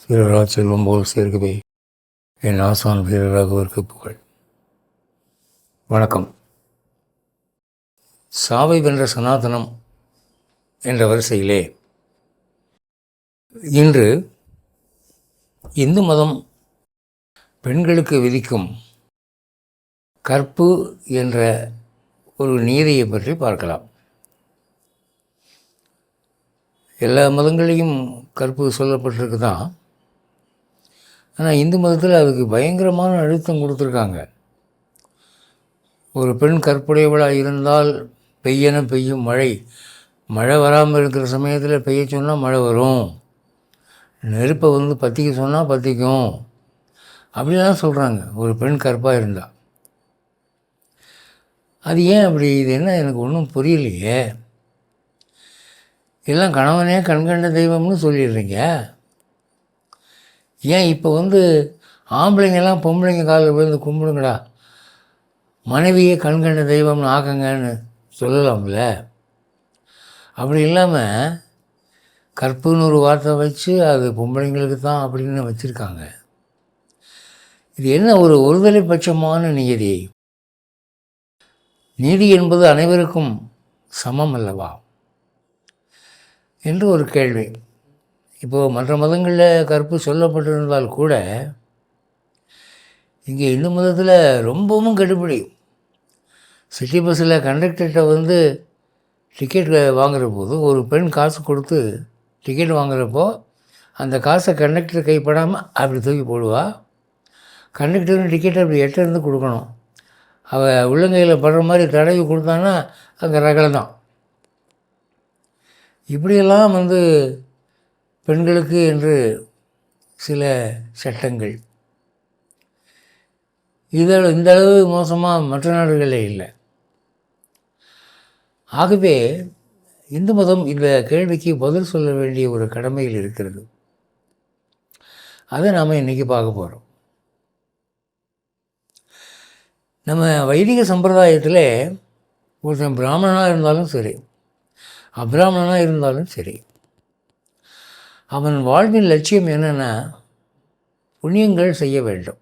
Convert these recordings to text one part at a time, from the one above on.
சீரரா செல்வம் போல் சேர்க்கவே என் ஆசான் வீரராகவருக்கு புகழ். வணக்கம். சாவை வென்ற சனாதனம் என்ற வரிசையிலே இன்று இந்து மதம் பெண்களுக்கு விதிக்கும் கற்பு என்ற ஒரு நீதியை பற்றி பார்க்கலாம். எல்லா மதங்களையும் கற்பு சொல்லப்பட்டிருக்கு தான். ஆனால் இந்து மதத்தில் அதுக்கு பயங்கரமான அழுத்தம் கொடுத்துருக்காங்க. ஒரு பெண் கற்புடையவளாக இருந்தால் பெய்யன பெய்யும் மழை வராமல் இருக்கிற சமயத்தில் பெய்ய சொன்னால் மழை வரும், நெருப்பை பற்றிக்க சொன்னால் பற்றிக்கும், அப்படிலாம் சொல்கிறாங்க. ஒரு பெண் கற்பாக இருந்தால் அது ஏன் அப்படி? இது என்ன எனக்கு ஒன்றும் புரியலையே. எல்லாம் கணவனே கண்கண்ட தெய்வம்னு சொல்லிடுறீங்க. ஏன் இப்போ ஆம்பளைங்கெல்லாம் பொம்பளைங்க காலில் விழுந்து கும்பிடுங்கடா, மனைவியே கண்கண்ட தெய்வம்னு ஆக்குங்கன்னு சொல்லலாம்ல? அப்படி இல்லாமல் கற்புன்னு ஒரு வார்த்தை வச்சு அது பொம்பளைங்களுக்கு தான் அப்படின்னு வச்சுருக்காங்க. இது என்ன ஒரு ஒருதலை பட்சமான நீதி? நீதி என்பது அனைவருக்கும் சமம் அல்லவா என்று ஒரு கேள்வி. இப்போது மற்ற மதங்களில் கற்பு சொல்லப்பட்டிருந்தால் கூட இங்கே இந்து மதத்தில் ரொம்பவும் கடுபிடி. சிட்டி பஸ்ஸில் கண்டக்டர்கிட்ட டிக்கெட் வாங்குகிற போது ஒரு பெண் காசு கொடுத்து டிக்கெட் வாங்குகிறப்போ அந்த காசை கண்டக்டர் கைப்படாமல் அப்படி தூக்கி போடுவா. கண்டக்டரும் டிக்கெட்டை அப்படி இருந்து கொடுக்கணும். அவள் உள்ளங்கையில் படுற மாதிரி தடவி கொடுத்தான்னா அங்கே ரகலை தான். இப்படியெல்லாம் பெண்களுக்கு என்று சில சட்டங்கள். இந்த அளவு மோசமாக மற்ற நாடுகளே இல்லை. ஆகவே இந்து மதம் இந்த கேள்விக்கு பதில் சொல்ல வேண்டிய ஒரு கடமையில் இருக்கிறது. அதை நாம் இன்றைக்கி பார்க்க போகிறோம். நம்ம வைதிக சம்பிரதாயத்தில் ஒருத்தன் பிராமணனாக இருந்தாலும் சரி, அபிராமணனாக இருந்தாலும் சரி, அவன் வாழ்வின் லட்சியம் என்னென்னா புண்ணியங்கள் செய்ய வேண்டும்.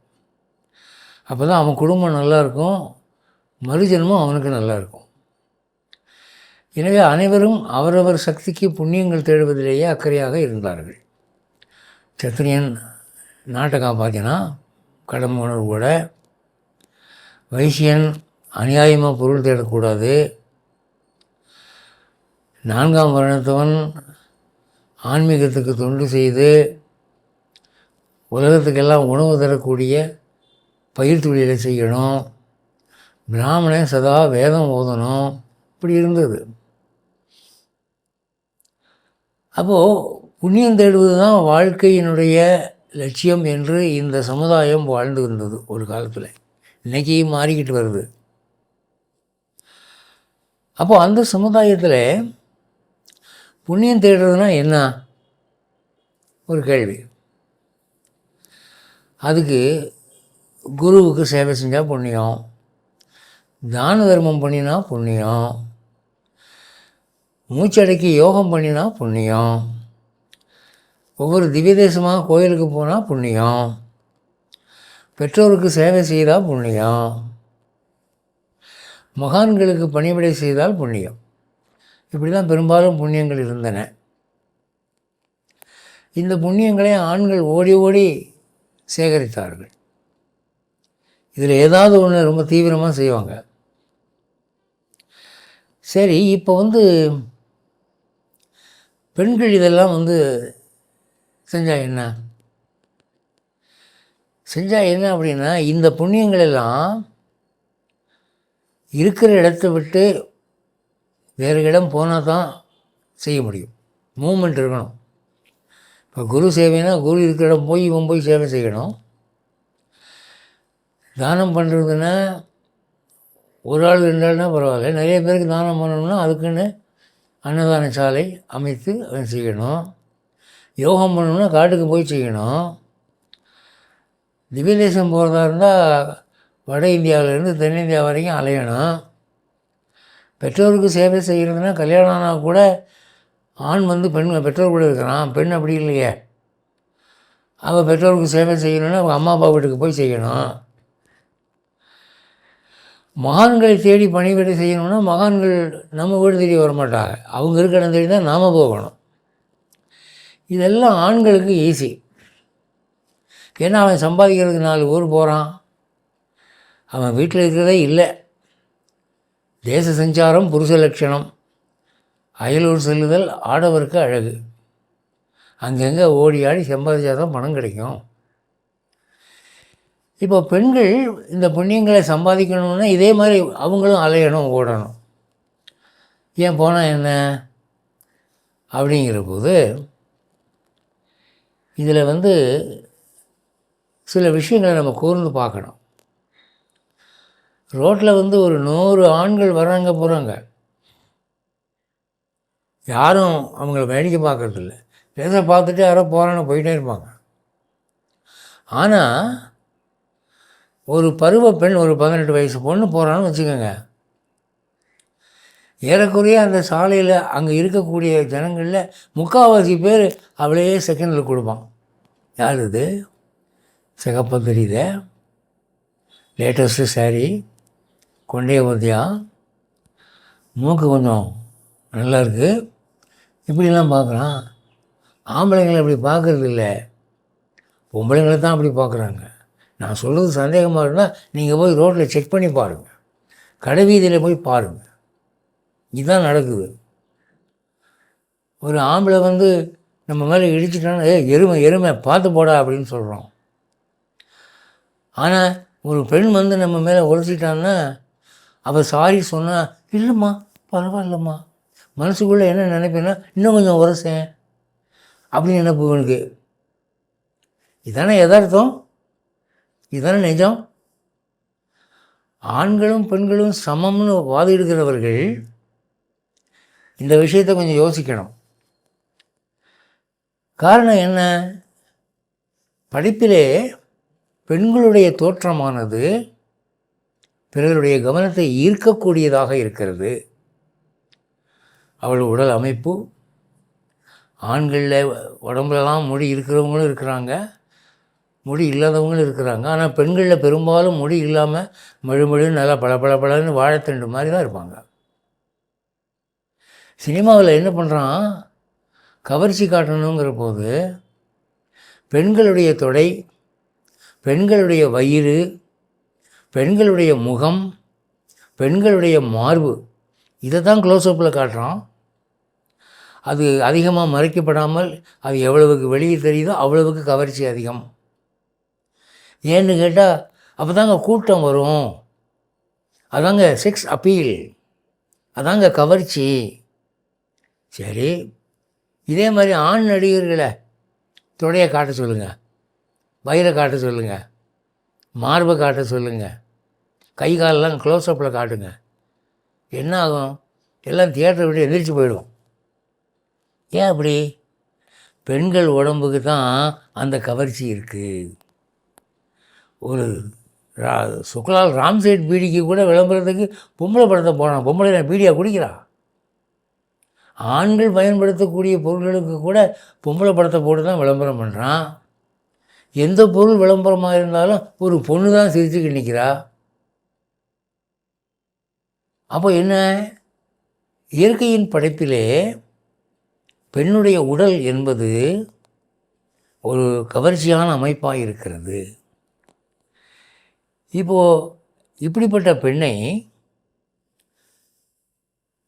அப்போ தான் அவன் குடும்பம் நல்லாயிருக்கும், மறுஜன்மம் அவனுக்கு நல்லாயிருக்கும். எனவே அனைவரும் அவரவர் சக்திக்கு புண்ணியங்கள் தேடுவதிலேயே அக்கறையாக இருந்தார்கள். சத்திரியன் நாட்டை காப்பாற்றினா கடமை உணர்வோட, வைசியன் அநியாயமாக பொருள் தேடக்கூடாது, 4ஆம் வருணத்தவன் ஆன்மீகத்துக்கு தொண்டு செய்து உலகத்துக்கெல்லாம் உணவு தரக்கூடிய பயிர் தொழிலை செய்யணும், பிராமணன் சதா வேதம் ஓதணும். இப்படி இருந்தது. அப்போது புண்ணியம் தேடுவது தான் வாழ்க்கையினுடைய லட்சியம் என்று இந்த சமுதாயம் வாழ்ந்து வந்தது ஒரு காலத்தில். இன்றைக்கி மாறிக்கிட்டு வருது. அப்போது அந்த சமுதாயத்தில் புண்ணியம் தேடுறதுனா என்ன ஒரு கேள்வி. அதுக்கு குருவுக்கு சேவை செஞ்சால் புண்ணியம், தான தர்மம் பண்ணினா புண்ணியம், மூச்சடைக்கி யோகம் பண்ணினா புண்ணியம், ஒவ்வொரு திவ்ய தேசமாக கோயிலுக்கு போனால் புண்ணியம், பெற்றோருக்கு சேவை செய்தால் புண்ணியம், மகான்களுக்கு பணிவிடை செய்தால் புண்ணியம். இப்படி தான் பெரும்பாலும் புண்ணியங்கள் இருந்தன. இந்த புண்ணியங்களை ஆண்கள் ஓடி ஓடி சேகரித்தார்கள். இதில் ஏதாவது ஒன்று ரொம்ப தீவிரமாக செய்வாங்க. சரி, இப்போ பெண்கள் இதெல்லாம் செஞ்சால் என்ன அப்படின்னா, இந்த புண்ணியங்கள் எல்லாம் இருக்கிற இடத்த விட்டு வேறு இடம் போனால் தான் செய்ய முடியும். மூமெண்ட் இருக்கணும். இப்போ குரு சேவைனா குரு இருக்கிற இடம் போய் இவன் போய் சேவை செய்யணும். தானம் பண்ணுறதுன்னா ஒரு ஆள் 2 ஆள்னா பரவாயில்ல, நிறைய பேருக்கு தானம் பண்ணணும்னா அதுக்குன்னு அன்னதான சாலை அமைத்து அவன் செய்யணும். யோகம் பண்ணணும்னா காட்டுக்கு போய் செய்யணும். திவ்ய தேசம் போகிறதா இருந்தால் வட இந்தியாவிலேருந்து தென்னிந்தியா வரைக்கும் அலையணும். பெற்றோருக்கு சேவை செய்கிறதுனா கல்யாணம் ஆனால் கூட ஆண் பெண் பெற்றோர் கூட இருக்கிறான், பெண் அப்படி இல்லையே. அவள் பெற்றோருக்கு சேவை செய்யணும்னா அவங்க அம்மா அப்பா வீட்டுக்கு போய் செய்யணும். மகான்களை தேடி பணிவிடை செய்யணும்னா மகான்கள் நம்ம வீடு தேடி வரமாட்டாங்க, அவங்க இருக்கிற இடம் தேடி தான் நாம் போகணும். இதெல்லாம் ஆண்களுக்கு ஈஸி. ஏன்னா அவன் சம்பாதிக்கிறதுக்கு 4 ஊர் போகிறான், அவன் வீட்டில் இருக்கிறதே இல்லை. தேச சஞ்சாரம் புருஷ லட்சணம், அயலூர் செல்லுதல் ஆடவருக்கு அழகு. அங்கங்கே ஓடி ஆடி சம்பாதிச்சா தான் பணம் கிடைக்கும். இப்போ பெண்கள் இந்த புண்ணியங்களை சம்பாதிக்கணும்னா இதே மாதிரி அவங்களும் அலையணும், ஓடணும். ஏன் போனால் என்ன அப்படிங்கிற போது இதில் சில விஷயங்களை நம்ம கூர்ந்து பார்க்கணும். ரோட்டில் ஒரு 100 ஆண்கள் வர்றாங்க போகிறாங்க, யாரும் அவங்கள வேடிக்கை பார்க்குறதில்ல. பேச பார்த்துட்டு யாரோ போகிறான்னு போயிட்டே இருப்பாங்க. ஆனால் ஒரு பருவ பெண், ஒரு 18 வயசு பொண்ணு போகிறான்னு வச்சுக்கோங்க, ஏறக்குறைய அந்த சாலையில் அங்கே இருக்கக்கூடிய ஜனங்களில் 3/4 பேர் அவளே செகண்டில் கொடுப்பான். யார் இது? சிகப்பம் தெரியுதே, லேட்டஸ்ட்டு சாரீ, கொண்டே பார்த்தியா, மூக்கு கொஞ்சம் நல்லா இருக்குது, இப்படிலாம் பார்க்குறான். ஆம்பளைங்களை அப்படி பார்க்குறது இல்லை, பொம்பளைங்களை தான் அப்படி பார்க்குறாங்க. நான் சொல்கிறது சந்தேகமாக இருந்தால் நீங்கள் போய் ரோட்டில் செக் பண்ணி பாருங்கள், கடை வீதியில் போய் பாருங்கள், இதுதான் நடக்குது. ஒரு ஆம்பளை நம்ம மேலே இடிச்சிட்டான்னா எருமை எருமை பார்த்து போடா அப்படின்னு சொல்கிறோம். ஆனால் ஒரு பெண் நம்ம மேலே உரைச்சிட்டான்னா அவள் சாரி சொன்னால், இல்லைம்மா பரவாயில்லம்மா, மனசுக்குள்ளே என்ன நினைப்பேன்னா இன்னும் கொஞ்சம் உரசேன் அப்படின்னு நினைப்பு எனக்கு. இதானே யதார்த்தம், இதுதானே நிஜம். ஆண்களும் பெண்களும் சமம்னு வாதிடுகிறவர்கள் இந்த விஷயத்தை கொஞ்சம் யோசிக்கணும். காரணம் என்ன? படிப்பிலே பெண்களுடைய தோற்றமானது பிறருடைய கவனத்தை ஈர்க்கக்கூடியதாக இருக்கிறது. அவள் உடல் அமைப்பு, ஆண்களில் உடம்புலலாம் முடி இருக்கிறவங்களும் இருக்கிறாங்க, முடி இல்லாதவங்களும் இருக்கிறாங்க. ஆனால் பெண்களில் பெரும்பாலும் முடி இல்லாமல் மழுமழுன்னு நல்லா பளபளன்னு வாழைத்தண்டு மாதிரி தான் இருப்பாங்க. சினிமாவில் என்ன பண்ணுறான், கவர்ச்சி காட்டணுங்கிற போது பெண்களுடைய தொடை, பெண்களுடைய வயிறு, பெண்களுடைய முகம், பெண்களுடைய மார்பு, இதை தான் க்ளோஸ்அப்பில் காட்டுறான். அது அதிகமாக மறைக்கப்படாமல் அது எவ்வளவுக்கு வெளியே தெரியுதோ அவ்வளவுக்கு கவர்ச்சி அதிகம். ஏன்னு கேட்டால் அப்போ தாங்க கூட்டம் வரும், அதாங்க செக்ஸ் அப்பீல், அதாங்க கவர்ச்சி. சரி, இதே மாதிரி ஆண் நடிகர்களை தொடையை காட்ட சொல்லுங்கள், வயிறை காட்ட சொல்லுங்கள், மார்பை காட்ட சொல்லுங்கள், கை காலெல்லாம் க்ளோஸ்அப்பில் காட்டுங்க. என்ன ஆகும்? எல்லாம் தியேட்டரை விட்டு எந்திரிச்சு போயிடும். ஏன் அப்படி? பெண்கள் உடம்புக்கு தான் அந்த கவர்ச்சி இருக்குது. ஒரு சுக்லால் ராம்சேட் பீடிக்கு கூட விளம்பரத்துக்கு பொம்பளை படத்தை போனான். பொம்பளை பீடியாக குடிக்கிறான். ஆண்கள் பயன்படுத்தக்கூடிய பொருட்களுக்கு கூட பொம்பளை படத்தை போட்டு தான் விளம்பரம் பண்ணுறான். எந்த பொருள் விளம்பரமாக இருந்தாலும் ஒரு பொண்ணு தான் சிரிச்சுக்கிட்டு நிற்கிறா. அப்போ என்ன? இயற்கையின் படைப்பிலே பெண்ணுடைய உடல் என்பது ஒரு கவர்ச்சியான அமைப்பாக இருக்கிறது. இப்போது இப்படிப்பட்ட பெண்ணை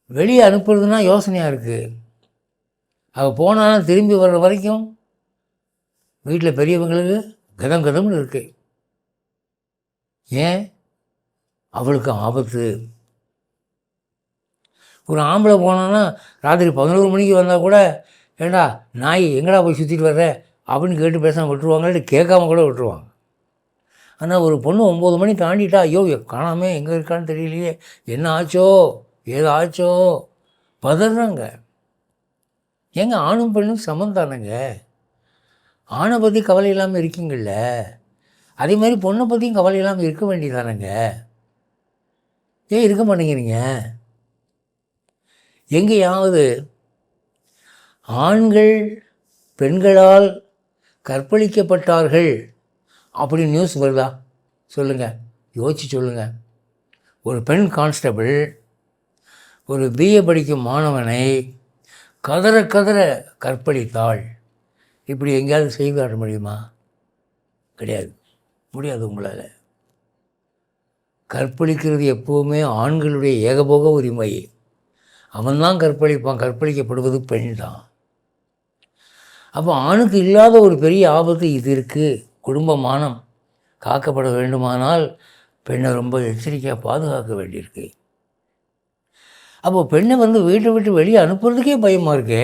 வெளியே அனுப்புறதுனா யோசனையாக இருக்குது. அவள் போனாலும் திரும்பி வர்ற வரைக்கும் வீட்டில் பெரியவங்களுக்கு கதம்னு இருக்கு. ஏன்? அவளுக்கு ஆபத்து. ஒரு ஆம்பளை போனான்னா ராத்திரி 11 மணிக்கு வந்தால் கூட, ஏண்டா நாய் எங்கடா போய் சுற்றிட்டு வர்ற அப்படின்னு கேட்டு பேசாமல் விட்டுருவாங்க, கேட்காம கூட விட்டுருவாங்க. ஆனால் ஒரு பொண்ணு 9 மணி தாண்டிட்டா, ஐயோ காணாமே, எங்கே இருக்கான்னு தெரியலையே, என்ன ஆச்சோ ஏதோ ஆச்சோ, பதறாங்க. ஏங்க, ஆணும் பெண்ணும் சமம் தானேங்க. ஆணை பற்றி கவலை இல்லாமல் இருக்கீங்கள்ல, அதே மாதிரி பொண்ணை பற்றியும் கவலை இல்லாமல் இருக்க வேண்டியதானேங்க. ஏன் இருக்க மாட்டேங்கிறீங்க? எங்கேயாவது ஆண்கள் பெண்களால் கற்பழிக்கப்பட்டார்கள் அப்படி நியூஸ் வருதா? சொல்லுங்கள், யோசிச்சு சொல்லுங்கள். ஒரு பெண் கான்ஸ்டபிள் ஒரு பிஏ படிக்கும் மாணவனை கதற கதற கற்பழித்தாள். இப்படி எங்கேயாவது செய்து காட்ட முடியுமா? கிடையாது, முடியாது உங்களால். கற்பழிக்கிறது எப்போவுமே ஆண்களுடைய ஏகபோக உரிமை. அவன்தான் கற்பழிப்பான், கற்பழிக்கப்படுவது பெண் தான். அப்போ ஆணுக்கு இல்லாத ஒரு பெரிய ஆபத்து இது இருக்குது. குடும்ப மானம் காக்கப்பட வேண்டுமானால் பெண்ணை ரொம்ப எச்சரிக்கையாக பாதுகாக்க வேண்டியிருக்கு. அப்போது பெண்ணை வீட்டை விட்டு வெளியே அனுப்புறதுக்கே பயமாக இருக்கே.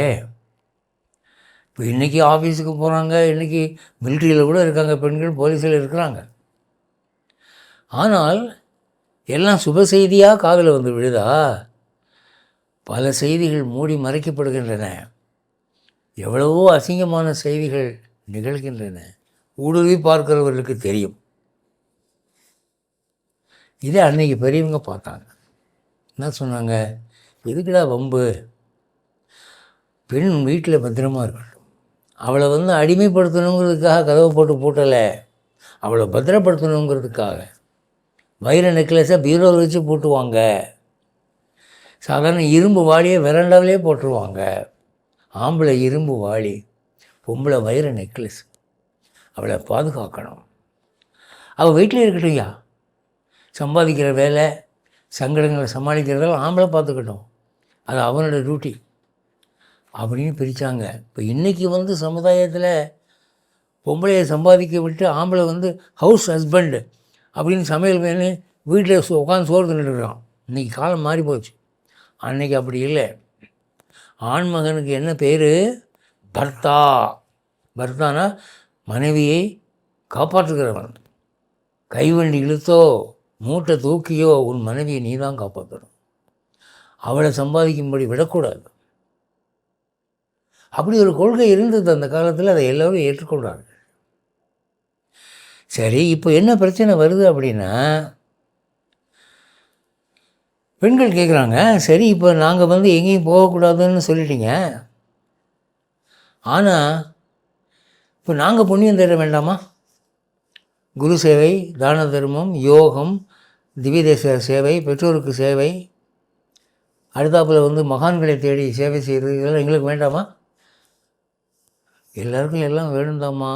இப்போ இன்றைக்கி ஆஃபீஸுக்கு போகிறாங்க, இன்றைக்கி மிலிட்ரியில் கூட இருக்காங்க பெண்கள், போலீஸில் இருக்கிறாங்க. ஆனால் எல்லாம் சுப செய்தியாக காதில் விழுதா? பல செய்திகள் மூடி மறைக்கப்படுகின்றன. எவ்வளவோ அசிங்கமான செய்திகள் நிகழ்கின்றன. ஊடுருவி பார்க்கிறவர்களுக்கு தெரியும். இதை அன்றைக்கி பெரியவங்க பார்த்தாங்க. என்ன சொன்னாங்க? எதுக்குடா வம்பு? பெண் வீட்டில் பத்திரமா இருக்கட்டும். அவளை அடிமைப்படுத்தணுங்கிறதுக்காக கதவை போட்டு பூட்டலை, அவளை பத்திரப்படுத்தணுங்கிறதுக்காக. வைர நெக்லஸை பீரோவில் வச்சு பூட்டுவாங்க. சாதாரண இரும்பு வாளியை வெரண்டாவிலே போட்டுருவாங்க. ஆம்பளை இரும்பு வாளி, பொம்பளை வைர நெக்லஸ். அவளை பாதுகாக்கணும். அவள் வீட்டில் இருக்கட்டும்யா. சம்பாதிக்கிற வேலை, சங்கடங்களை சமாளிக்கிறதெல்லாம் ஆம்பளை பார்த்துக்கட்டும், அது அவனோட டியூட்டி அப்படின்னு பிரித்தாங்க. இப்போ இன்றைக்கி சமுதாயத்தில் பொம்பளையை சம்பாதிக்க விட்டு ஆம்பளை ஹவுஸ் ஹஸ்பண்டு அப்படின்னு சமையல் பண்ணி வீட்டில் உட்காந்து சோறு தின்னுட்டுருக்கான். இன்றைக்கி காலம் மாறி போச்சு. அன்றைக்கி அப்படி இல்லை. ஆண்மகனுக்கு என்ன பேர்? பர்த்தா. பர்த்தானா மனைவியை காப்பாற்றுகிறவன். கைவண்டி இழுத்தோ மூட்டை தூக்கியோ உன் மனைவியை நீ தான் காப்பாற்றணும். அவளை சம்பாதிக்கும்படி விடக்கூடாது. அப்படி ஒரு கொள்கை இருந்தது அந்த காலத்தில். அதை எல்லோரும் ஏற்றுக்கொள்கிறார்கள். சரி, இப்போ என்ன பிரச்சனை வருது அப்படின்னா, பெண்கள் கேட்குறாங்க, சரி இப்போ நாங்கள் எங்கேயும் போகக்கூடாதுன்னு சொல்லிட்டீங்க, ஆனால் இப்போ நாங்கள் புண்ணியம் தேட வேண்டாமா? குரு சேவை, தான தர்மம், யோகம், திவ்யதேச சேவை, பெற்றோருக்கு சேவை, அடுத்தாப்பில் மகான்களை தேடி சேவை செய்கிறது, இதெல்லாம் எங்களுக்கு வேண்டாமா? எல்லாருக்கும் எல்லாம் வேணும்தாம்மா.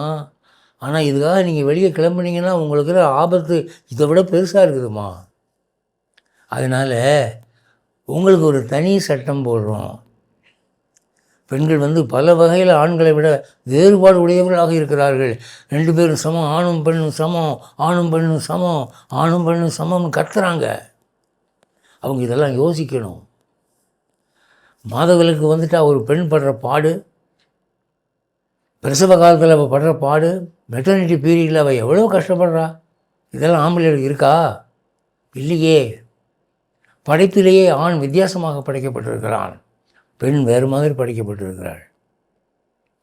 ஆனால் இதுக்காக நீங்கள் வெளியே கிளம்புனீங்கன்னா உங்களுக்கு ஆபத்து இதை விட பெருசாக இருக்குதுமா. அதனால் உங்களுக்கு ஒரு தனி சட்டம் போடுறோம். பெண்கள் பல வகையில் ஆண்களை விட வேறுபாடு உடையவர்களாக இருக்கிறார்கள். 2 பேரும் சமம், ஆணும் பெண்ணும் சமம், ஆணும் பெண்ணும் சமம், ஆணும் பெண்ணும் சமம்னு கத்துறாங்க. அவங்க இதெல்லாம் யோசிக்கணும். மாதவிலக்கு வந்துட்டால் ஒரு பெண் படுற பாடு, பிரசவ காலத்தில் அவள் படுற பாடு, மெட்டர்னிட்டி பீரியடில் அவள் எவ்வளோ கஷ்டப்படுறா, இதெல்லாம் ஆம்பளைகளுக்கு இருக்கா? இல்லையே. படைப்பிலேயே ஆண் வித்தியாசமாக படைக்கப்பட்டிருக்கிறான், பெண் வேறு மாதிரி படைக்கப்பட்டிருக்கிறாள்.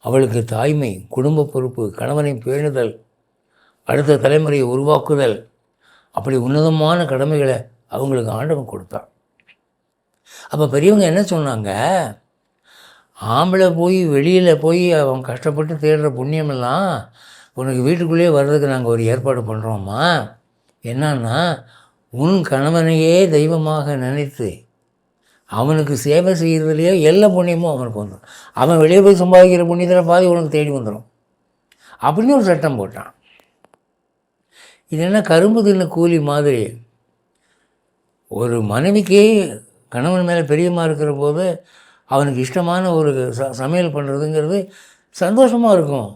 அவளுக்கு தாய்மை, குடும்ப பொறுப்பு, கணவனை பேணுதல், அடுத்த தலைமுறையை உருவாக்குதல், அப்படி உன்னதமான கடமைகளை அவங்களுக்கு ஆண்டவன் கொடுத்தான். அப்போ பெரியவங்க என்ன சொன்னாங்க? ஆம்பளை போய் வெளியில் போய் அவன் கஷ்டப்பட்டு தேடுற புண்ணியமெல்லாம் உனக்கு வீட்டுக்குள்ளேயே வர்றதுக்கு நாங்கள் ஒரு ஏற்பாடு பண்ணுறோம்மா. என்னன்னா, உன் கணவனையே தெய்வமாக நினைத்து அவனுக்கு சேவை செய்கிறதுலையே எல்லா புண்ணியமும் அவனுக்கு வந்துடும். அவன் வெளியே போய் சம்பாதிக்கிற புண்ணியத்தில் பாதி உனக்கு தேடி வந்துடும் அப்படின்னு ஒரு சட்டம் போட்டான். இது என்ன கரும்பு தின்ன கூலி மாதிரி. ஒரு மனைவிக்கே கணவன் மேலே பிரியமாக இருக்கிற போது அவனுக்கு இஷ்டமான ஒரு சமையல் பண்ணுறதுங்கிறது சந்தோஷமாக இருக்கும்.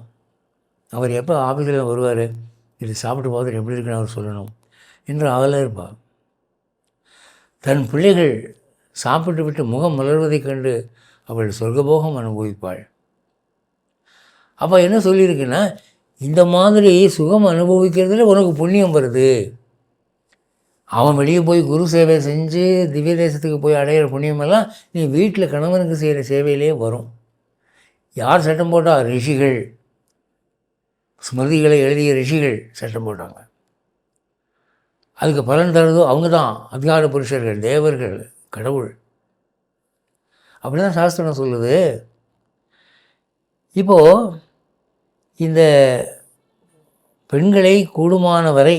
அவர் எப்போ ஆஃபீஸில் வருவார், இது சாப்பிட்டு பார்த்துட்டு எப்படி இருக்குன்னு அவர் சொல்லணும் என்று அவளே இருப்பாள். தன் பிள்ளைகள் சாப்பிட்டு விட்டு முகம் மலர்வதைக் கண்டு அவள் சொர்க்கபோகம் அனுபவிப்பாள். அப்போ என்ன சொல்லியிருக்குன்னா, இந்த மாதிரி சுகம் அனுபவிக்கிறதுல உனக்கு புண்ணியம் வருது. அவன் வெளியே போய் குரு சேவை செஞ்சு திவ்ய தேசத்துக்கு போய் அடையிற புண்ணியமெல்லாம் நீ வீட்டில் கணவனுக்கு செய்கிற சேவையிலே வரும். யார் சட்டம் போட்டால்? ரிஷிகள். ஸ்மிருதிகளை எழுதிய ரிஷிகள் சட்டம் போட்டாங்க. அதுக்கு பலன் தரதோ அவங்க தான், அதிகார புருஷர்கள், தேவர்கள், கடவுள். அப்படி தான் சாஸ்திரம் சொல்லுது. இப்போது இந்த பெண்களை கூடுமான வரை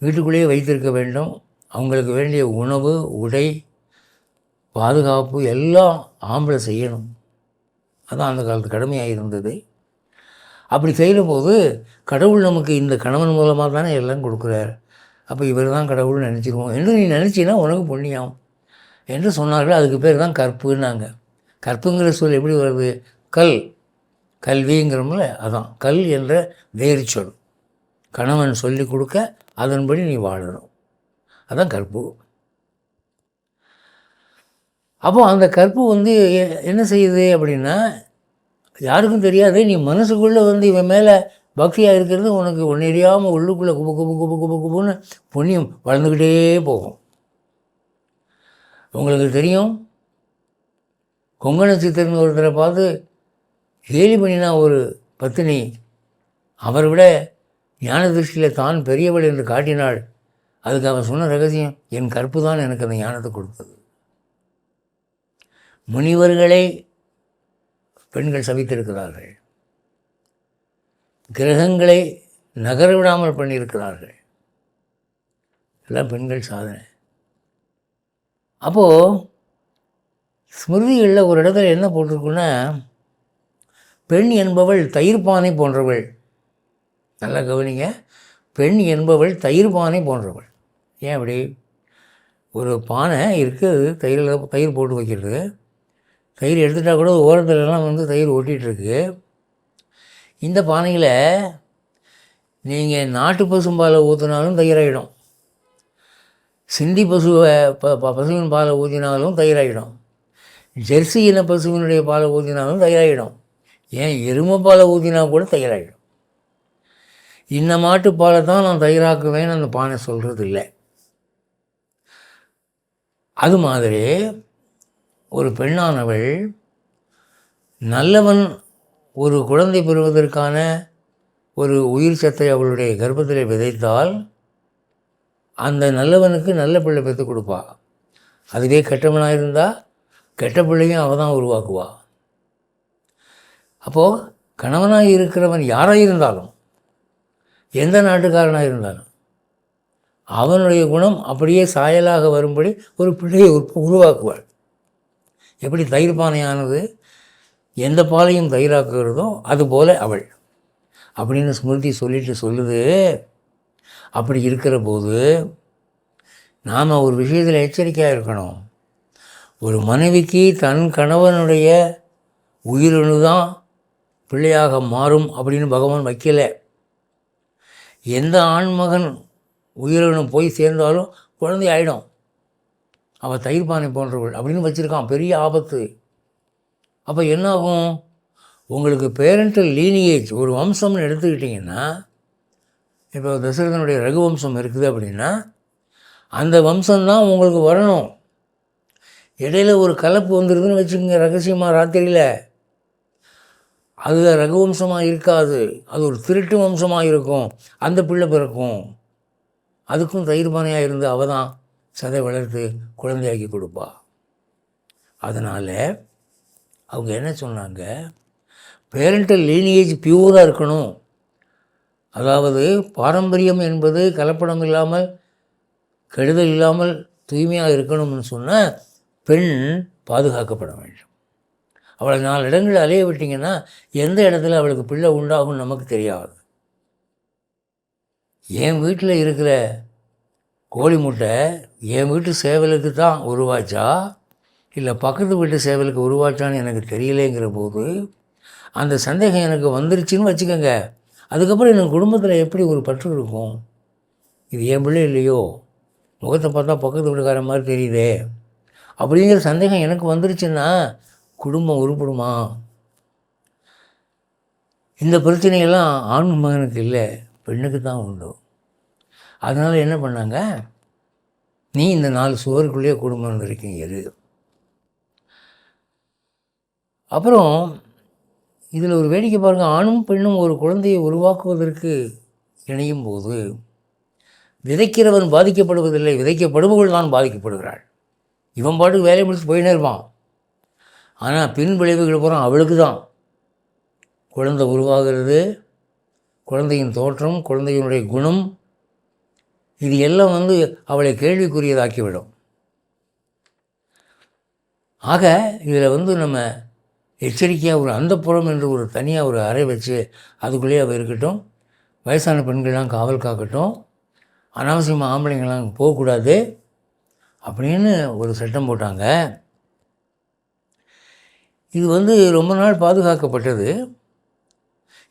வீட்டுக்குள்ளேயே வைத்திருக்க வேண்டும். அவங்களுக்கு வேண்டிய உணவு, உடை, பாதுகாப்பு எல்லாம் ஆம்பளை செய்யணும். அதான் அந்த காலத்து கடமையாக இருந்தது. அப்படி செய்யும்போது கடவுள் நமக்கு இந்த கணவன் மூலமாக தானே எல்லாம் கொடுக்குறார், அப்போ இவர் தான் கடவுள்னு நினச்சிக்குவோம் என்று நீ நினச்சின்னா உனக்கு புண்ணியம் என்று சொன்னார்கள். அதுக்கு பேர் தான் கற்புன்னாங்க. கற்புங்கிற சொல் எப்படி வருது? கல்விங்கிறோம்ல, அதான் கல் என்ற வேறு சொல். கணவன் சொல்லி கொடுக்க அதன்படி நீ வாழணும், அதான் கற்பு. அப்போது அந்த கற்பு என்ன செய்யுது அப்படின்னா, யாருக்கும் தெரியாது. நீ மனசுக்குள்ளே இவன் மேலே பக்தியாக இருக்கிறது உனக்கு ஒன்றறியாமல் உள்ளுக்குள்ளே குபு குபு குபு குபு குபுன்னு புண்ணியம் வளர்ந்துக்கிட்டே போகும். உங்களுக்கு தெரியும், கொங்கண சித்தர்னு ஒருத்தரை பார்த்து கேலி பண்ணினா ஒரு பத்தினி அவரை விட ஞான திருஷ்டியில் தான் பெரியவள் என்று காட்டினாள். அதுக்கு அவன் சொன்ன ரகசியம், என் கற்பு தான் எனக்கு அந்த ஞானத்தை கொடுத்தது. முனிவர்களை பெண்கள் சபித்திருக்கிறார்கள், கிரகங்களை நகர விடாமல் பண்ணியிருக்கிறார்கள். எல்லாம் பெண்கள் சாதனை. அப்போது ஸ்மிருதிகளில் ஒரு இடத்துல என்ன போட்டிருக்குன்னா, பெண் என்பவள் தயிர் பானை போன்றவள். நல்லா கவனிங்க, பெண் என்பவள் தயிர் பானை போன்றவள். ஏன் அப்படி? ஒரு பானை இருக்குது, தயிர் போட்டு வைக்கிறது. தயிர் எடுத்துட்டால் கூட ஓரத்துலலாம் தயிர் ஒட்டிகிட்ருக்கு. இந்த பானையில் நீங்கள் நாட்டு பசும்பாலை ஊற்றினாலும் தயிராகிடும், சிந்தி பசுவின் பாலை ஊற்றினாலும் தயிராகிடும், ஜெர்சி இன பசுவினுடைய பாலை ஊற்றினாலும் தயிராகிடும், ஏன் எருமை பாலை ஊற்றினா கூட தயிராகிடும். இந்த மாட்டு பாலை தான் நான் தயிராக்குவேன்னு அந்த பானை சொல்கிறது இல்லை. அது மாதிரி ஒரு பெண்ணானவள் நல்லவன் ஒரு குழந்தை பெறுவதற்கான ஒரு உயிர் சத்தை அவளுடைய கர்ப்பத்தில் விதைத்தால் அந்த நல்லவனுக்கு நல்ல பிள்ளை பெற்று கொடுப்பா. அதுவே கெட்டவனாக இருந்தால் கெட்ட பிள்ளையும் அவள் தான் உருவாக்குவா. அப்போது கணவனாக இருக்கிறவன் யாராக இருந்தாலும், எந்த நாட்டுக்காரனாக இருந்தாலும், அவனுடைய குணம் அப்படியே சாயலாக வரும்படி ஒரு பிள்ளையை உருவாக்குவாள். எப்படி தயிர் பானையானது எந்த பாலையும் தயிராக்குகிறதோ அதுபோல் அவள் அப்படின்னு ஸ்மிருதி சொல்லுது. அப்படி இருக்கிற போது நாம் ஒரு விஷயத்தில் எச்சரிக்கையாக இருக்கணும். ஒரு மனைவிக்கு தன் கணவனுடைய உயிரணு தான் பிள்ளையாக மாறும் அப்படின்னு பகவான் வைக்கலை. எந்த ஆண்மகன் உயிரணு போய் சேர்ந்தாலும் குழந்தை ஆகிடும், அவள் தயிர் பானை போன்றவள் அப்படின்னு வச்சுருக்கான். பெரிய ஆபத்து. அப்போ என்னாகும்? உங்களுக்கு பேரண்டல் லீனியேஜ் ஒரு வம்சம்னு எடுத்துக்கிட்டிங்கன்னா, இப்போ தசரதனுடைய ரகுவம்சம் இருக்குது அப்படின்னா அந்த வம்சம்தான் உங்களுக்கு வரணும். இடையில ஒரு கலப்பு வந்துடுதுன்னு வச்சுக்கோங்க ரகசியமாக ராத்திரியில், அது ரகுவம்சமாக இருக்காது, அது ஒரு திருட்டு வம்சமாக இருக்கும். அந்த பிள்ளை பிறக்கும், அதுக்கும் தயிர் பானையாக இருந்து அவள் தான் சதை வளர்த்து குழந்தையாக்கி கொடுப்பா. அதனால் அவங்க என்ன சொன்னாங்க, பேரண்டல் லீனியேஜ் பியூராக இருக்கணும். அதாவது பாரம்பரியம் என்பது கலப்படம் இல்லாமல் கெடுதல் இல்லாமல் தூய்மையாக இருக்கணும்னு சொன்னால் பெண் பாதுகாக்கப்பட வேண்டும். அவளை 4 இடங்களில் அலைய விட்டிங்கன்னா எந்த இடத்துல அவளுக்கு பிள்ளை உண்டாகும்னு நமக்கு தெரியாது. என் வீட்டில் இருக்கிற கோழி முட்டை என் வீட்டு சேவலுக்கு தான் உருவாச்சா இல்லை பக்கத்து வீட்டு சேவலுக்கு உருவாச்சான்னு எனக்கு தெரியலேங்கிற போது அந்த சந்தேகம் எனக்கு வந்துருச்சுன்னு வச்சுக்கோங்க. அதுக்கப்புறம் எனக்கு குடும்பத்தில் எப்படி ஒரு பற்று இருக்கும்? இது என் பிள்ளை இல்லையோ, முகத்தை பார்த்தா பக்கத்து வீட்டுக்கார மாதிரி தெரியுதே அப்படிங்கிற சந்தேகம் எனக்கு வந்துருச்சுன்னா குடும்பம் உருப்படுமா? இந்த பிரச்சனையெல்லாம் ஆண் மகனுக்கு இல்லை, பெண்ணுக்கு தான் உண்டு. அதனால் என்ன பண்ணாங்க, நீ இந்த 4 சுவருக்குள்ளேயே குடும்பம் இருக்கீங்க. அப்புறம் இதில் ஒரு வேடிக்கை பாருங்கள், ஆணும் பெண்ணும் ஒரு குழந்தையை உருவாக்குவதற்கு இணையும் போது விதைக்கிறவன் பாதிக்கப்படுவதில்லை, விதைக்கப்படுபவள் தான் பாதிக்கப்படுகிறாள். இவன் பாட்டுக்கு வேலையை முடிச்சு போயினே இருப்பான், ஆனால் பின் விளைவுகள் போகிறான் அவளுக்கு தான். குழந்தை உருவாகிறது, குழந்தையின் தோற்றம், குழந்தையினுடைய குணம், இது எல்லாம் வந்து அவளை கேள்விக்குரியதாக்கிவிடும். ஆக இதில் வந்து நம்ம எச்சரிக்கையாக ஒரு அந்தப்புறம் என்று ஒரு தனியாக ஒரு அறை வச்சு அதுக்குள்ளேயே அவள் இருக்கட்டும், வயசான பெண்கள்லாம் காவல் காக்கட்டும், அனாவசியமாக ஆம்பளைங்கள்லாம் போகக்கூடாது அப்படின்னு ஒரு சட்டம் போட்டாங்க. இது வந்து ரொம்ப நாள் பாதுகாக்கப்பட்டது.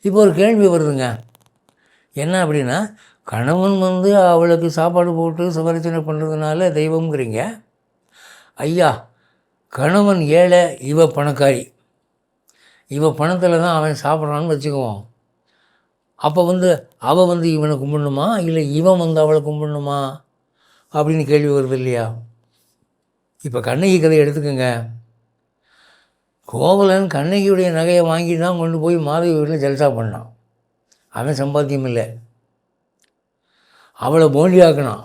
இப்போ ஒரு கேள்வி வருதுங்க. என்ன அப்படின்னா, கணவன் வந்து அவளுக்கு சாப்பாடு போட்டு சுவரச்சனை பண்ணுறதுனால தெய்வம்ங்கிறீங்க. ஐயா, கணவன் ஏழை, இவ பணக்காரி, இவ பணத்தில் தான் அவன் சாப்பிட்றான்னு வச்சுக்குவோம். அப்போ வந்து அவள் வந்து இவனை கும்பிடணுமா, இல்லை இவன் வந்து அவளை கும்பிடணுமா அப்படின்னு கேள்வி வருது இல்லையா? இப்போ கண்ணகி கதையை எடுத்துக்கோங்க. கோவலன் கண்ணகியுடைய நகையை வாங்கி தான் கொண்டு போய் மாதவி வீட்டில் ஜல்சா பண்ணான். அவன் சம்பாத்தியம் இல்லை, அவளை போண்டியாக்கினான்.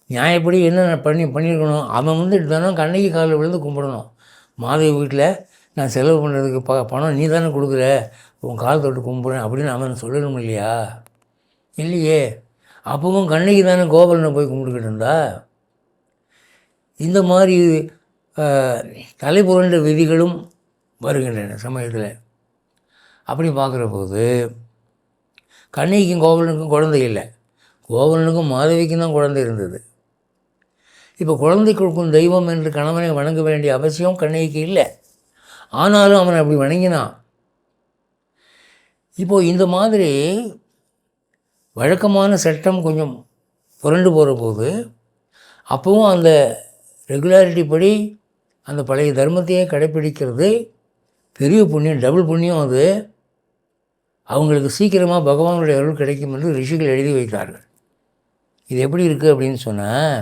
நியாயப்படி என்ன பண்ணியிருக்கணும்? அவன் வந்து தினம் கண்ணகி காலில் விழுந்து கும்பிடணும். மாதவி வீட்டில் நான் செலவு பண்ணுறதுக்கு பணம் நீ தானே கொடுக்குற, உன் கால் தொட்டு கும்பிட்றேன் அப்படின்னு அவன் சொல்லணும் இல்லையா? இல்லையே. அப்பவும் கண்ணகி தானே கோவலனை போய் கும்பிட்டுக்கிட்டு இருந்தா. இந்த மாதிரி தலைப்புரண்ட விதிகளும் வருகின்றன சமயத்தில். அப்படி பார்க்குற போது கண்ணகிக்கும் கோவலனுக்கும் குழந்தை இல்லை, கோவலனுக்கும் மாதவிக்கும் தான் குழந்தை இருந்தது. இப்போ குழந்தை கொடுக்கும் தெய்வம் என்று கணவனை வணங்க வேண்டிய அவசியம் கண்ணகிக்கு இல்லை. ஆனாலும் அவன் அப்படி வணங்கினான். இப்போது இந்த மாதிரி வழக்கமான சட்டம் கொஞ்சம் புரண்டு போகிற போது அப்போவும் அந்த ரெகுலாரிட்டி படி அந்த பழைய தர்மத்தையே கடைப்பிடிக்கிறது பெரிய புண்ணியம், டபுள் புண்ணியம். அது அவங்களுக்கு சீக்கிரமாக பகவானுடைய அருள் கிடைக்கும் என்று ரிஷிகள் எழுதி வைத்தார்கள். இது எப்படி இருக்குது அப்படின்னு சொன்னால்,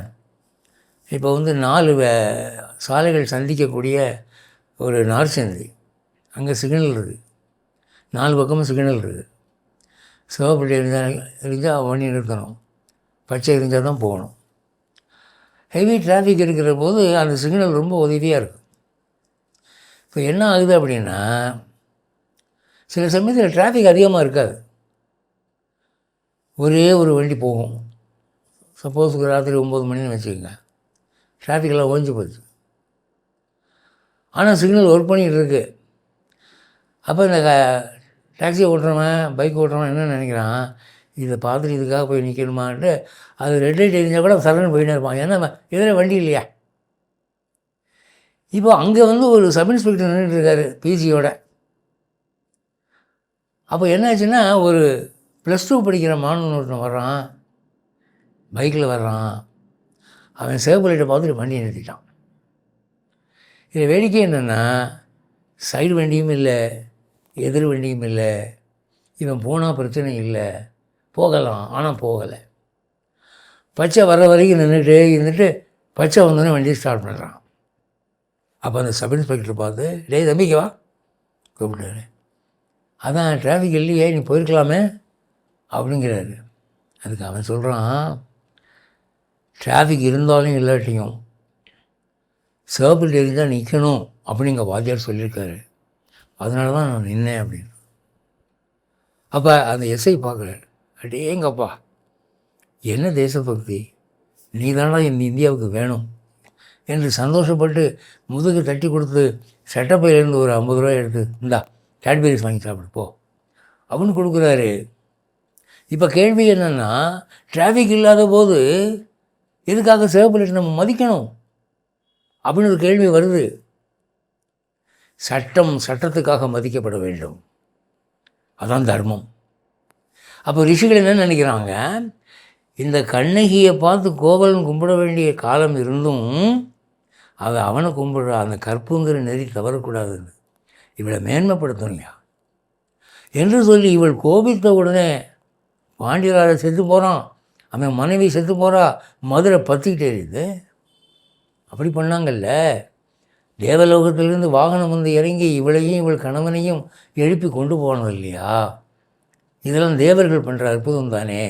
இப்போ வந்து 4 சாலைகள் சந்திக்கக்கூடிய ஒரு நார்சந்தி, அங்கே சிக்னல் இருக்குது, 4 பக்கமும் சிக்னல் இருக்குது. சிவப்பட்டி இருந்தால் வண்டி நிறுத்தணும், பச்சை இருந்தால் தான் போகணும். ஹெவி டிராஃபிக் இருக்கிற போது அந்த சிக்னல் ரொம்ப உதவியாக இருக்கும். இப்போ என்ன ஆகுது அப்படின்னா, சில சமயத்தில் டிராஃபிக் அதிகமாக இருக்காது, ஒரே ஒரு வண்டி போகும். சப்போஸ் ராத்திரி 9 மணின்னு வச்சுக்கோங்க, டிராஃபிக்கெல்லாம் ஓஞ்சி போச்சு, ஆனால் சிக்னல் ஒர்க் பண்ணிகிட்டு இருக்கு. அப்போ இந்த டாக்ஸி ஓட்டுறவன், பைக் ஓட்டுறவன் என்ன நினைக்கிறான், இதை பார்த்துட்டு இதுக்காக போய் நிற்கணுமான்ட்டு அது ரெட் லைட் எரிஞ்சால் கூட சரண் போயினே இருப்பான். ஏன்னா இதில் வண்டி இல்லையா. இப்போ அங்கே வந்து ஒரு சப் இன்ஸ்பெக்டர் நின்றுட்டுருக்காரு பிசியோட. அப்போ என்னாச்சுன்னா, ஒரு +2 படிக்கிற மாணவன் ஒருத்தன் வர்றான், பைக்கில் வர்றான். அவன் சிவப்பு லைட்டை பார்த்துட்டு வண்டியை நிறுத்திட்டான். இதில் வேடிக்கை என்னென்னா, சைடு வண்டியும் இல்லை, எதிர் வண்டியும் இல்லை. இவன் போனால் பிரச்சனை இல்லை, போகலாம், ஆனால் போகலை. பச்சை வர்ற வரைக்கும் இருந்துட்டு பச்சை வந்தோடனே வண்டியை ஸ்டார்ட் பண்ணுறான். அப்போ அந்த சப் இன்ஸ்பெக்டர் பார்த்து, டேய் தம்பிக்கு வா கூப்பிட்டாரு. அதான் டிராஃபிக் இல்லையே, நீ போயிருக்கலாமே அப்படிங்கிறாரு. அதுக்கு அவன் சொல்கிறான், டிராஃபிக் இருந்தாலும் இல்லாட்டியும் சிவப்பு லைட் தான் நிற்கணும் அப்படிங்க வாத்தியார் சொல்லியிருக்காரு, அதனால தான் நான் நின்னேன் அப்படின்னு. அப்போ அந்த எஸ்ஐ பார்க்குறாரு, அடேங்கப்பா என்ன தேசபக்தி, நீ தானடா இந்த இந்தியாவுக்கு வேணும் என்று சந்தோஷப்பட்டு முதுகு தட்டி கொடுத்து சட்டப்பையிலேருந்து ஒரு 50 ரூபாய் எடுத்து, இந்தா கேட்பரிஸ் வாங்கி சாப்பிடு போ அப்படின்னு கொடுக்குறாரு. இப்போ கேள்வி என்னென்னா, டிராஃபிக் இல்லாத போது எதுக்காக சிவப்பு லைட் நம்ம மதிக்கணும் அப்படின்னு ஒரு கேள்வி வருது. சட்டத்துக்காக மதிக்கப்பட வேண்டும், அதான் தர்மம். அப்போ ரிஷிகள் என்ன நினைக்கிறாங்க, இந்த கண்ணகியை பார்த்து கோவலன் கும்பிட வேண்டிய காலம் இருந்தும் அதை அவனை கும்பிடுற அந்த கற்புங்கிற நெறி தவறக்கூடாதுன்னு இவளை மேன்மைப்படுத்தணுயா என்று சொல்லி இவள் கோபித்த உடனே பாண்டியராஜ செத்து போகிறான், அவன் மனைவி செத்து போகிறா, மதுரை பற்றிக்கிட்டே இருக்குது. அப்படி பண்ணாங்கல்ல. தேவலோகத்திலிருந்து வாகனம் வந்து இறங்கி இவளையும் இவள் கணவனையும் எழுப்பி கொண்டு போனது இல்லையா. இதெல்லாம் தேவர்கள் பண்ணுற அற்புதம் தானே.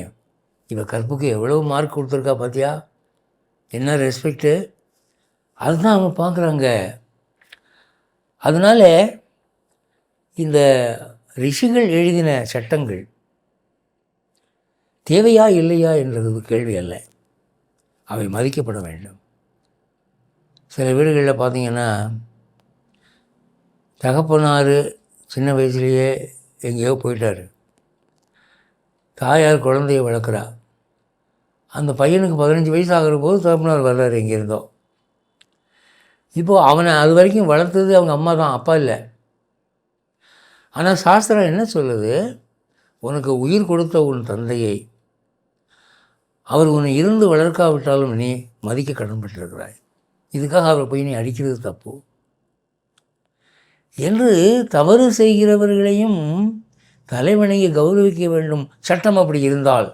இவள் கற்புக்கு எவ்வளோ மார்க் கொடுத்துருக்கா பார்த்தியா, என்ன ரெஸ்பெக்டு, அதுதான் அவங்க பார்க்குறாங்க. அதனால் இந்த ரிஷிகள் எழுதின சட்டங்கள் தேவையா இல்லையா என்றது கேள்வி அல்ல, அவை மதிக்கப்பட வேண்டும். சில வீடுகளில் பார்த்திங்கன்னா தகப்பனார் சின்ன வயசுலேயே எங்கேயோ போயிட்டார், தாயார் குழந்தைய வளர்க்குறா. அந்த பையனுக்கு 15 வயசு ஆகிற போது தகப்பனார் வர்றாரு எங்கேருந்தோ. இப்போது அவனை அது வரைக்கும் வளர்த்தது அவங்க அம்மா தான், அப்பா இல்லை. ஆனால் சாஸ்திரம் என்ன சொல்லுது, உனக்கு உயிர் கொடுத்த உன் தந்தையை அவர் உன்னை இருந்து வளர்க்காவிட்டாலும் நீ மதிக்க கடன்பட்டிருக்கிறாய், இதுக்காக அவரை போய் நீ அடிக்கிறது தப்பு என்று தவறு செய்கிறவர்களையும் தலைவனையை கௌரவிக்க வேண்டும். சட்டம் அப்படி இருந்தால்,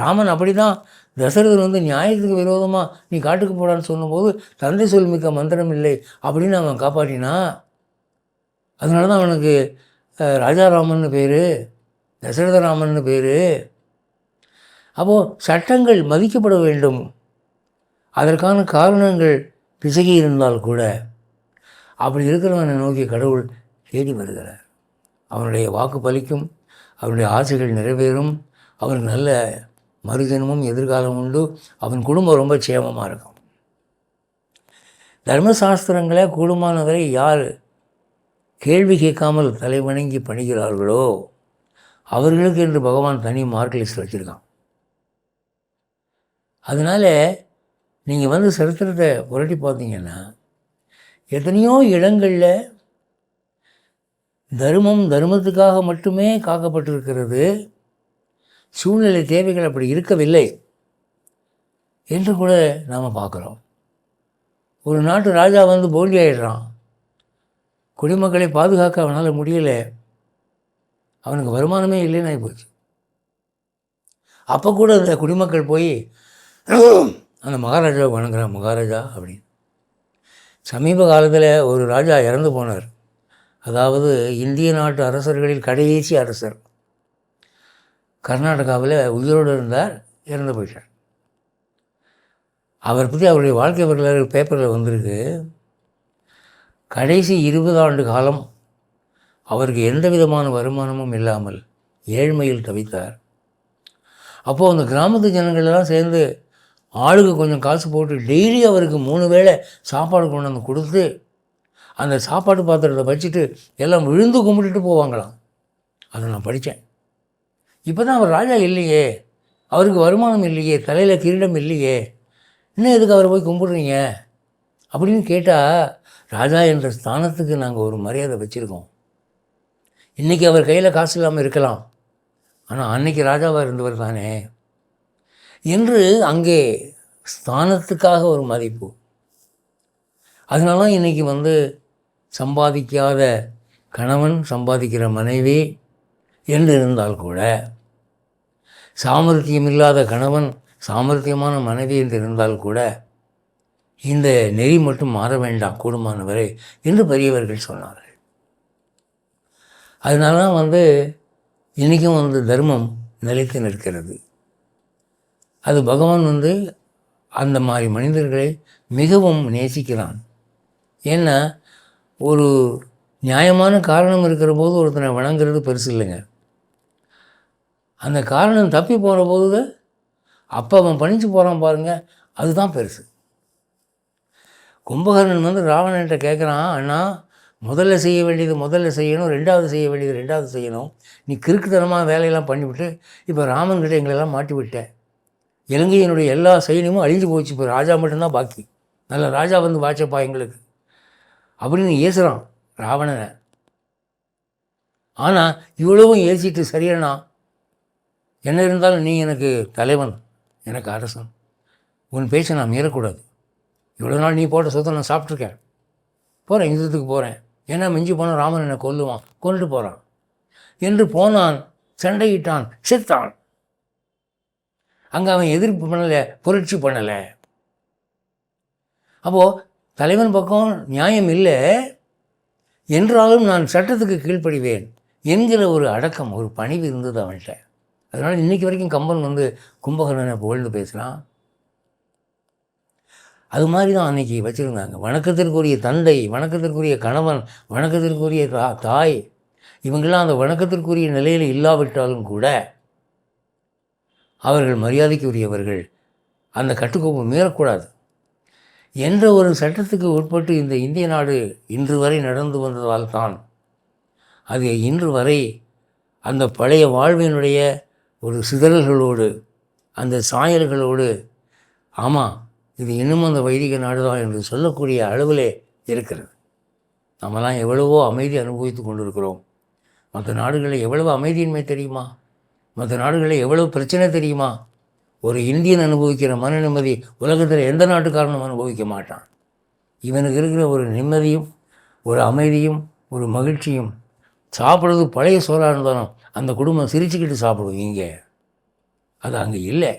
ராமன் அப்படி தான் தசரதன் நியாயத்துக்கு விரோதமாக நீ காட்டுக்கு போடான்னு சொன்னபோது தந்தை சொல் மிக்க மந்திரம் இல்லை அப்படின்னு அவன் காப்பாற்றினா. அதனால தான் அவனுக்கு ராஜாராமன்னு பேர், தசரதராமன்னு பேர். அப்போது சட்டங்கள் மதிக்கப்பட வேண்டும். அதற்கான காரணங்கள் பிசகி இருந்தால் கூட அப்படி இருக்கிறவனை நோக்கி கடவுள் தேடி வருகிறார். அவனுடைய வாக்கு பலிக்கும், அவனுடைய ஆசைகள் நிறைவேறும், அவனுக்கு நல்ல மறுஜனமும் எதிர்காலம் உண்டு, அவன் குடும்பம் ரொம்ப சேமமாக இருக்கும். தர்மசாஸ்திரங்களை கூடுமானவரை யார் கேள்வி கேட்காமல் தலைவணங்கி பணிகிறார்களோ அவர்களுக்கு என்று பகவான் தனி மார்க் லிஸ்ட் வச்சுருக்கான். அதனால் நீங்கள் சரித்திரத்தை புரட்டி பார்த்தீங்கன்னா எத்தனையோ இடங்களில் தர்மத்துக்காக மட்டுமே காக்கப்பட்டிருக்கிறது. சூழ்நிலை தேவைகள் அப்படி இருக்கவில்லை என்று கூட நாம் பார்க்குறோம். ஒரு நாட்டு ராஜா போண்டி ஆகிடுறான், குடிமக்களை பாதுகாக்க அவனால் முடியலை, அவனுக்கு வருமானமே இல்லைன்னு ஆகி போச்சு. அப்போ கூட அந்த குடிமக்கள் போய் அந்த மகாராஜாவை வணங்குறான், மகாராஜா அப்படின்னு. சமீப காலத்தில் ஒரு ராஜா இறந்து போனார். அதாவது இந்திய நாட்டு அரசர்களில் கடைசி அரசர். கர்நாடகாவில் உயிரோடு இருந்தார், இறந்து போயிட்டார். அவரை பற்றி அவருடைய வாழ்க்கை வரலாறு பேப்பரில் வந்திருக்கு. கடைசி 20 ஆண்டு காலம் அவருக்கு எந்த விதமான வருமானமும் இல்லாமல் ஏழ்மையில் தவித்தார். அப்போது அந்த கிராமத்து ஜனங்களெல்லாம் சேர்ந்து ஆளுக்கு கொஞ்சம் காசு போட்டு டெய்லி அவருக்கு 3 வேளை சாப்பாடு கொண்டு வந்து கொடுத்து அந்த சாப்பாடு பாத்திரத்தை வச்சுட்டு எல்லாம் விழுந்து கும்பிட்டுட்டு போவாங்களாம். அதை நான் படித்தேன். இப்போ தான் அவர் ராஜா இல்லையே, அவருக்கு வருமானம் இல்லையே, தலையில் கிரீடம் இல்லையே, இன்னும் எதுக்கு அவரை போய் கும்பிடுறீங்க அப்படின்னு கேட்டால், ராஜா என்ற ஸ்தானத்துக்கு நாங்கள் ஒரு மரியாதை வச்சுருக்கோம். இன்றைக்கி அவர் கையில் காசு இல்லாமல் இருக்கலாம், ஆனால் அன்றைக்கி ராஜாவாக இருந்தவர் தானே என்று அங்கே ஸ்தானத்துக்காக ஒரு மதிப்பு. அதனால தான் இன்றைக்கி சம்பாதிக்காத கணவன் சம்பாதிக்கிற மனைவி என்று இருந்தால் கூட, சாமர்த்தியம் இல்லாத கணவன் சாமர்த்தியமான மனைவி என்று இருந்தால் கூட இந்த நெறி மட்டும் மாற வேண்டாம் கூடுமானவரை என்று பெரியவர்கள் சொன்னார்கள். அதனால தான் இன்றைக்கும் தர்மம் நிலைத்து நிற்கிறது. அது பகவான் அந்த மாதிரி மனிதர்களை மிகவும் நேசிக்கிறான். ஏன்னா ஒரு நியாயமான காரணம் இருக்கிற போது ஒருத்தனை வணங்குறது பெருசு இல்லைங்க. அந்த காரணம் தப்பி போகிற போது அப்போ அவன் பணிச்சு போகிறான் பாருங்கள், அதுதான் பெருசு. கும்பகர்ணன் ராவணன்கிட்ட கேட்குறான், அண்ணா முதல்ல செய்ய வேண்டியது முதல்ல செய்யணும், ரெண்டாவது செய்ய வேண்டியது ரெண்டாவது செய்யணும், நீ கிறுக்குத்தனமாக வேலையெல்லாம் பண்ணிவிட்டு இப்போ ராமன்கிட்ட எங்களெல்லாம் மாட்டி விட்டேன், இலங்கையினுடைய எல்லா சைன்யமும் அழிஞ்சு போச்சு, இப்போ ராஜா மட்டும்தான் பாக்கி, நல்ல ராஜா வாச்சப்பா எங்களுக்கு அப்படின்னு ஏசுகிறான் ராவணனை. ஆனால் இவ்வளவும் ஏசிட்டு சரியண்ணா, என்ன இருந்தாலும் நீ எனக்கு தலைவன், எனக்கு அரசன், உன் பேச்சை நான் மீறக்கூடாது, இவ்வளோ நாள் நீ போட்ட சொத்தை நான் சாப்பிட்ருக்கேன், போகிறேன் யுத்தத்துக்கு போகிறேன், ஏன்னா மிஞ்சி போனால் ராமன் என்னை கொல்லுவான், கொண்டுட்டு போகிறான் என்று போனான். சண்டையிட்டான், செத்தான். அங்கே அவன் எதிர்ப்பு பண்ணலை, புரட்சி பண்ணலை. அப்போது தலைவன் பக்கம் நியாயம் இல்லை என்றாலும் நான் சட்டத்துக்கு கீழ்ப்படிவேன் என்கிற ஒரு அடக்கம், ஒரு பணிவு இருந்தது அவன்கிட்ட. அதனால் இன்றைக்கி வரைக்கும் கம்பன் கும்பகர்ணனை புகழ்ந்து பேசுகிறான். அது மாதிரி தான் அன்றைக்கி வச்சுருந்தாங்க. வணக்கத்திற்குரிய தந்தை, வணக்கத்திற்குரிய கணவன், வணக்கத்திற்குரிய தாய் இவங்கெல்லாம் அந்த வணக்கத்திற்குரிய நிலையில் இல்லாவிட்டாலும் கூட அவர்கள் மரியாதைக்கு உரியவர்கள், அந்த கட்டுக்கோப்பு மீறக்கூடாது என்ற ஒரு சட்டத்துக்கு உட்பட்டு இந்த இந்திய நாடு இன்று வரை நடந்து வந்ததால் தான் அது இன்று வரை அந்த பழைய வாழ்வினுடைய ஒரு சிதறல்களோடு, அந்த சாயல்களோடு, ஆமாம் இது இன்னும் அந்த வைதிக நாடு தான் என்று சொல்லக்கூடிய அளவிலே இருக்கிறது. நம்மலாம் எவ்வளவோ அமைதி அனுபவித்து கொண்டிருக்கிறோம். மற்ற நாடுகளில் எவ்வளவு அமைதியின்மை தெரியுமா? மற்ற நாடுகளில் எவ்வளவு பிரச்சனை தெரியுமா? ஒரு இந்தியன் அனுபவிக்கிற மன நிம்மதி உலகத்தில் எந்த நாட்டுக்காரனும் அனுபவிக்க மாட்டான். இவனுக்கு இருக்கிற ஒரு நிம்மதியும் ஒரு அமைதியும் ஒரு மகிழ்ச்சியும், சாப்பிட்றது பழைய சோறாக இருந்தாலும் அந்த குடும்பம் சிரிச்சுக்கிட்டு சாப்பிடும். இங்கே அது அங்கே இல்லை.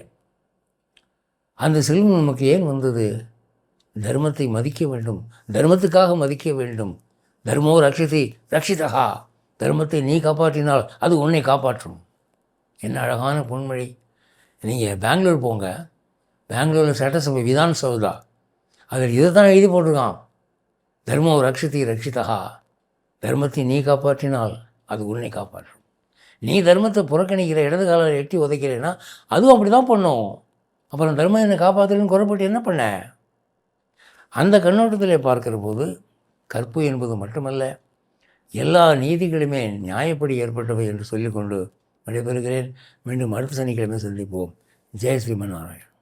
அந்த செல்வம் நமக்கு ஏன் வந்தது? தர்மத்தை மதிக்க வேண்டும், தர்மத்துக்காக மதிக்க வேண்டும். தர்மோ ரக்ஷதி ரக்ஷிதா, தர்மத்தை நீ காப்பாற்றினால் அது உன்னை காப்பாற்றும். என்ன அழகான பொன்மொழி. நீங்கள் பெங்களூர் போங்க, பெங்களூரில் சட்டசபை விதான் சௌதா, அதில் இதை தான் எழுதி போட்டிருக்கான், தர்மோ ரக்ஷதி ரக்ஷிதா, தர்மத்தை நீ காப்பாற்றினால் அது உன்னை காப்பாற்றும். நீ தர்மத்தை புறக்கணிக்கிற, இடது காலில் எட்டி உதைக்கிறேன்னா அதுவும் அப்படி தான் பண்ணும். அப்புறம் தர்மம் என்னை காப்பாற்றுன்னு குறைப்பட்டு என்ன பண்ண? அந்த கண்ணோட்டத்தில் பார்க்கிற போது கற்பு என்பது மட்டுமல்ல, எல்லா நீதிகளுமே நியாயப்படி ஏற்பட்டவை என்று சொல்லிக்கொண்டு விடைபெறுகிறேன். மீண்டும் அடுத்த சனிக்கிழமை சந்திப்போம். ஜெய் ஸ்ரீமன் நாராயண்.